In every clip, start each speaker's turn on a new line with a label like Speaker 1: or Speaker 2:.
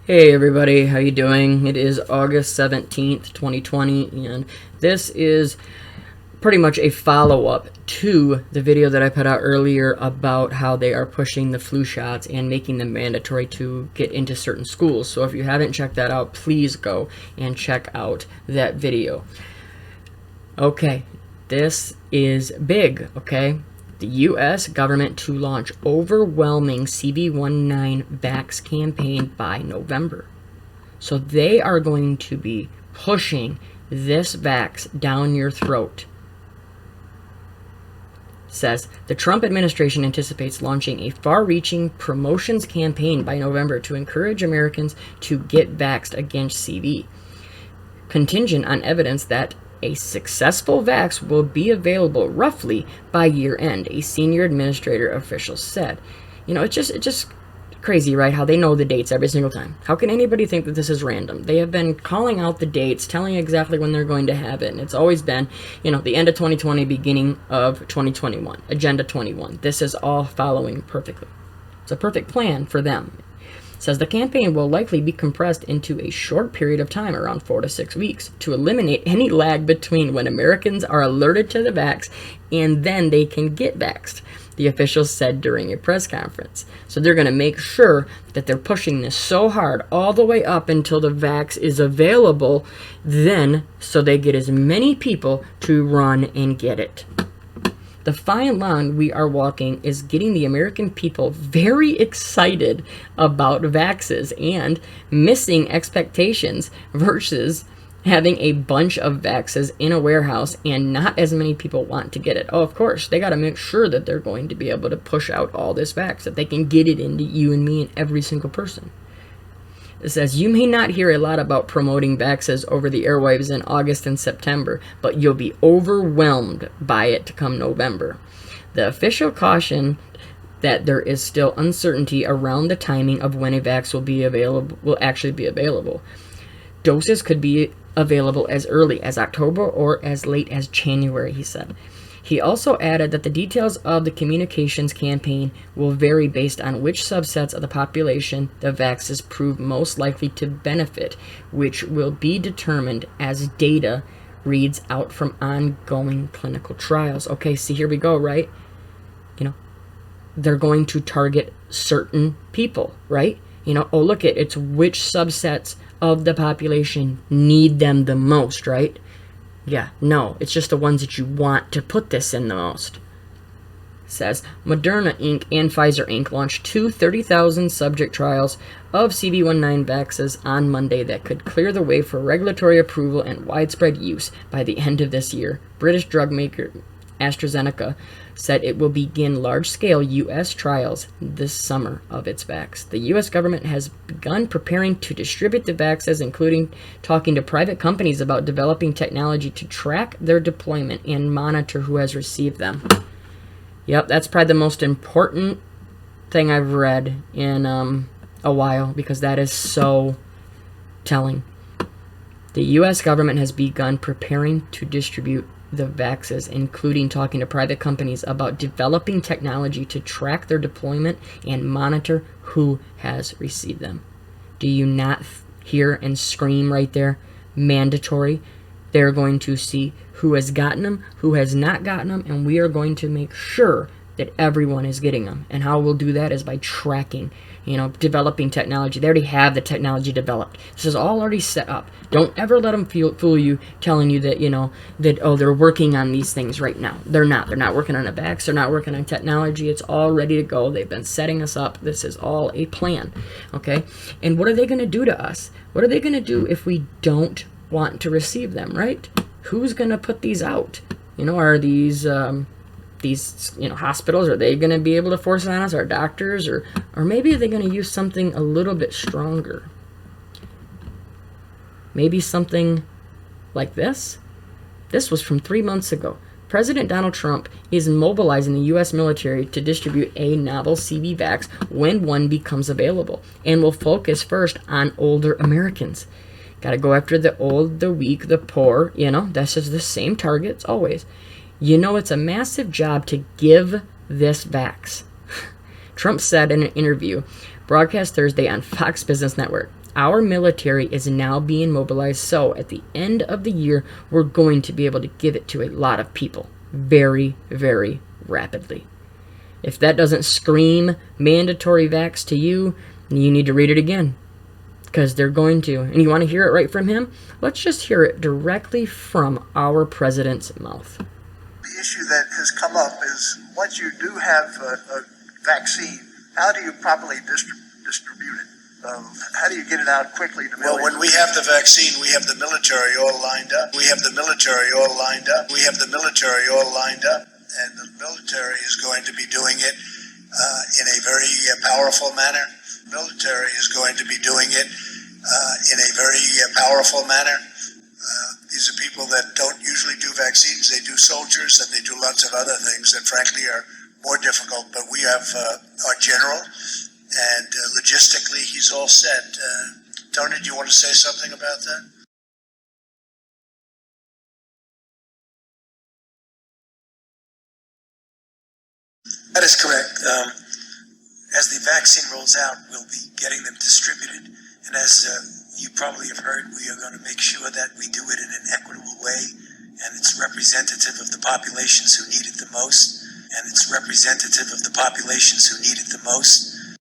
Speaker 1: Hey everybody, how you doing? It is August 17th, 2020, and this is pretty much a follow-up to the video that I put out earlier about how they are pushing the flu shots and making them mandatory to get into certain schools. So if you haven't checked that out, please go and check out that video. Okay, this is big, okay? The U.S. government to launch overwhelming CV19 VAX campaign by November. So they are going to be pushing this VAX down your throat. Says the Trump administration anticipates launching a far-reaching promotions campaign by November to encourage Americans to get vaxxed against CV, contingent on evidence that a successful vax will be available roughly by year end, a senior administrator official said. You know, it's just crazy, right? How they know the dates every single time. How can anybody think that this is random? They have been calling out the dates, telling exactly when they're going to have it, and it's always been, you know, the end of 2020, beginning of 2021, Agenda 21. This is all following perfectly. It's a perfect plan for them. Says the campaign will likely be compressed into a short period of time, around 4 to 6 weeks, to eliminate any lag between when Americans are alerted to the vax and then they can get vaxxed, the officials said during a press conference. So they're going to make sure that they're pushing this so hard all the way up until the vax is available, then so they get as many people to run and get it. The fine line we are walking is getting the American people very excited about VAXXES and missing expectations versus having a bunch of VAXXES in a warehouse and not as many people want to get it. Oh, of course, they got to make sure that they're going to be able to push out all this vax, that they can get it into you and me and every single person. It says, you may not hear a lot about promoting VAXXES over the airwaves in August and September, but you'll be overwhelmed by it come November. The official cautioned that there is still uncertainty around the timing of when a vax will actually be available. Doses could be available as early as October or as late as January, he said. He also added that the details of the communications campaign will vary based on which subsets of the population the vaxxes prove most likely to benefit, which will be determined as data reads out from ongoing clinical trials. Okay, see, here we go, right? You know, they're going to target certain people, right? You know, oh, look, it's which subsets of the population need them the most, right? Yeah, no, it's just the ones that you want to put this in the most. It says, Moderna Inc. and Pfizer Inc. launched two 30,000 subject trials of CV19 vaxxes on Monday that could clear the way for regulatory approval and widespread use by the end of this year. British drug maker AstraZeneca said it will begin large-scale U.S. trials this summer of its vax. The U.S. government has begun preparing to distribute the vaxes, including talking to private companies about developing technology to track their deployment and monitor who has received them. Yep, that's probably the most important thing I've read in a while, because that is so telling. The U.S. government has begun preparing to distribute the vaxes, including talking to private companies about developing technology to track their deployment and monitor who has received them. Do you not hear and scream right there? Mandatory. They're going to see who has gotten them, who has not gotten them, and we are going to make sure that everyone is getting them. And how we'll do that is by tracking, you know, developing technology. They already have the technology developed. This is all already set up. Don't ever let them fool you, telling you that, you know, that, oh, they're working on these things right now. They're not. They're not working on a vax. They're not working on technology. It's all ready to go. They've been setting us up. This is all a plan, okay? And what are they going to do to us? What are they going to do if we don't want to receive them, right? Who's going to put these out? You know, are these hospitals, are they going to be able to force it on us, our doctors, or maybe they're going to use something a little bit stronger? Maybe something like this? This was from 3 months ago. President Donald Trump is mobilizing the U.S. military to distribute a novel CV vax when one becomes available, and will focus first on older Americans. Got to go after the old, the weak, the poor, you know, that's just the same targets always. You know, it's a massive job to give this vax. Trump said in an interview broadcast Thursday on Fox Business Network, Our military is now being mobilized, so at the end of the year, we're going to be able to give it to a lot of people very, very rapidly. If that doesn't scream mandatory vax to you, you need to read it again, because they're going to. And you want to hear it right from him? Let's just hear it directly from our president's mouth.
Speaker 2: The issue that has come up is once you do have a vaccine, how do you properly distribute it? How do you get it out quickly to millions?
Speaker 3: Well, when we have the vaccine, we have the military all lined up. We have the military all lined up. We have the military all lined up. And the military is going to be doing it in a very powerful manner. The military is going to be doing it in a very powerful manner. These are people that don't usually do vaccines. They do soldiers and they do lots of other things that frankly are more difficult. But we have our general, and logistically he's all set. Tony, do you want to say something about that?
Speaker 4: That is correct. As the vaccine rolls out, we'll be getting them distributed. And as you probably have heard, we are going to make sure that we do it in an equitable way, and it's representative of the populations who need it the most. And it's representative of the populations who need it the most.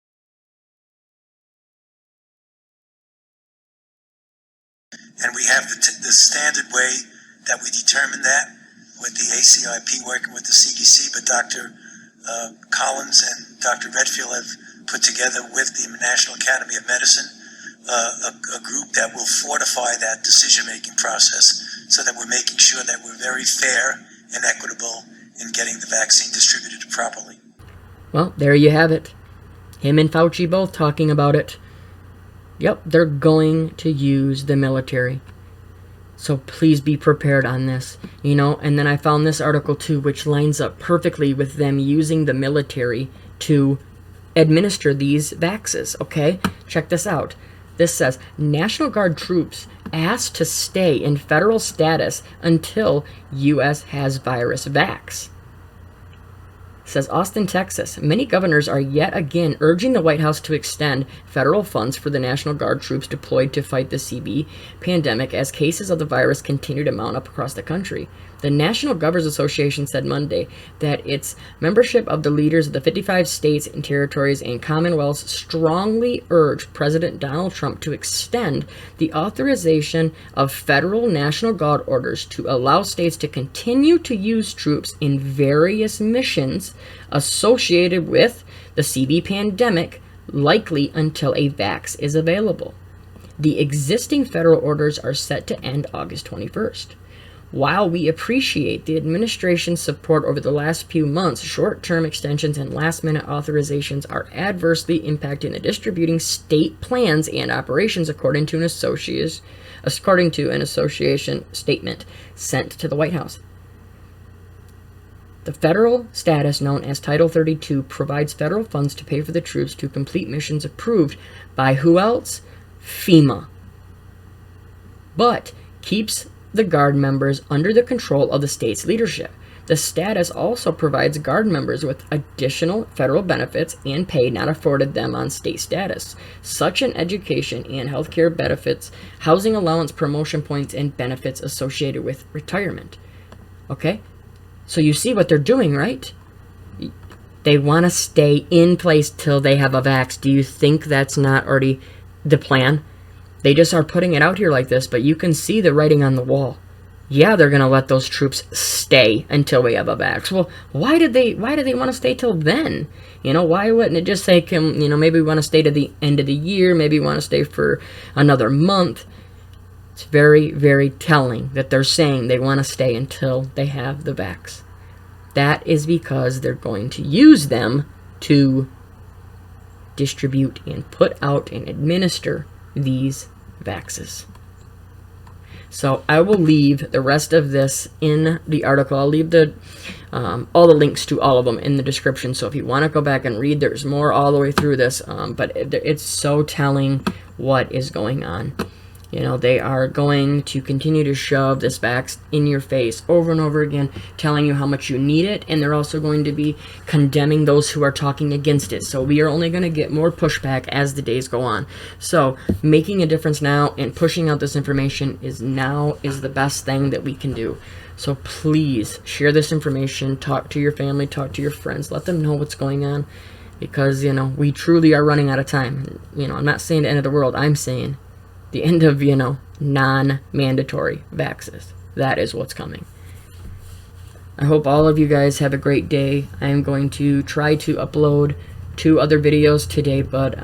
Speaker 4: And we have the standard way that we determine that with the ACIP working with the CDC, but Dr. Collins and Dr. Redfield have put together with the National Academy of Medicine a group that will fortify that decision-making process so that we're making sure that we're very fair and equitable in getting the vaccine distributed properly.
Speaker 1: Well, there you have it. Him and Fauci both talking about it. Yep, they're going to use the military. So please be prepared on this, you know. And then I found this article too, which lines up perfectly with them using the military to administer these vaxes, okay? Check this out. This says, National Guard troops asked to stay in federal status until U.S. has virus vax. Says Austin, Texas. Many governors are yet again urging the White House to extend federal funds for the National Guard troops deployed to fight the CB pandemic as cases of the virus continue to mount up across the country. The National Governors Association said Monday that its membership of the leaders of the 55 states and territories and commonwealths strongly urged President Donald Trump to extend the authorization of federal National Guard orders to allow states to continue to use troops in various missions associated with the CB pandemic, likely until a vax is available. The existing federal orders are set to end August 21st. While we appreciate the administration's support over the last few months, short-term extensions and last-minute authorizations are adversely impacting the distributing state plans and operations, according to an association statement sent to the White House. The federal status known as Title 32 provides federal funds to pay for the troops to complete missions approved by who else? FEMA. But keeps the Guard members under the control of the state's leadership. The status also provides Guard members with additional federal benefits and pay not afforded them on state status, such as education and health care benefits, housing allowance, promotion points, and benefits associated with retirement. Okay? So you see what they're doing, right? They want to stay in place till they have a vax. Do you think that's not already the plan? They just are putting it out here like this, but you can see the writing on the wall. Yeah, they're going to let those troops stay until we have a vax. Well, why do they want to stay till then? You know, why wouldn't it just say, maybe we want to stay to the end of the year, maybe we want to stay for another month? It's very, very telling that they're saying they want to stay until they have the vax. That is because they're going to use them to distribute and put out and administer these vaxes. So I will leave the rest of this in the article. I'll leave the all the links to all of them in the description. So if you want to go back and read, there's more all the way through this. But it's so telling what is going on. You know, they are going to continue to shove this vax in your face over and over again, telling you how much you need it, and they're also going to be condemning those who are talking against it. So we are only going to get more pushback as the days go on. So making a difference now and pushing out this information is the best thing that we can do. So please share this information, talk to your family, talk to your friends, let them know what's going on, because, you know, we truly are running out of time. You know, I'm not saying the end of the world, I'm saying the end of, you know, non-mandatory VAXXES. That is what's coming. I hope all of you guys have a great day. I am going to try to upload 2 other videos today, but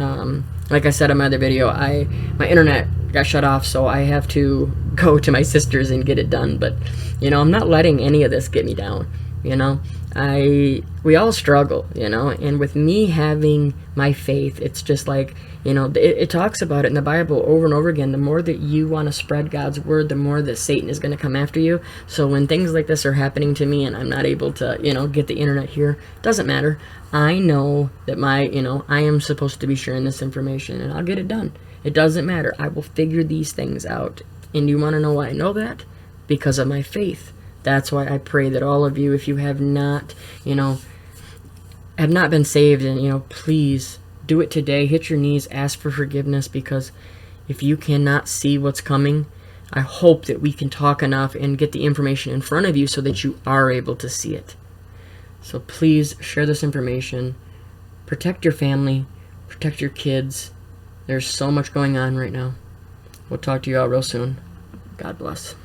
Speaker 1: like I said in my other video, my internet got shut off, so I have to go to my sister's and get it done. But, you know, I'm not letting any of this get me down. You know, we all struggle, you know, and with me having my faith, it's just like, you know, it talks about it in the Bible over and over again. The more that you want to spread God's word, the more that Satan is going to come after you. So when things like this are happening to me and I'm not able to, you know, get the internet here, doesn't matter. I know that I am supposed to be sharing this information, and I'll get it done. It doesn't matter. I will figure these things out. And you want to know why I know that? Because of my faith. That's why I pray that all of you, if you have not, you know, have not been saved, and, you know, please do it today. Hit your knees, ask for forgiveness, because if you cannot see what's coming, I hope that we can talk enough and get the information in front of you so that you are able to see it. So please share this information. Protect your family. Protect your kids. There's so much going on right now. We'll talk to you all real soon. God bless.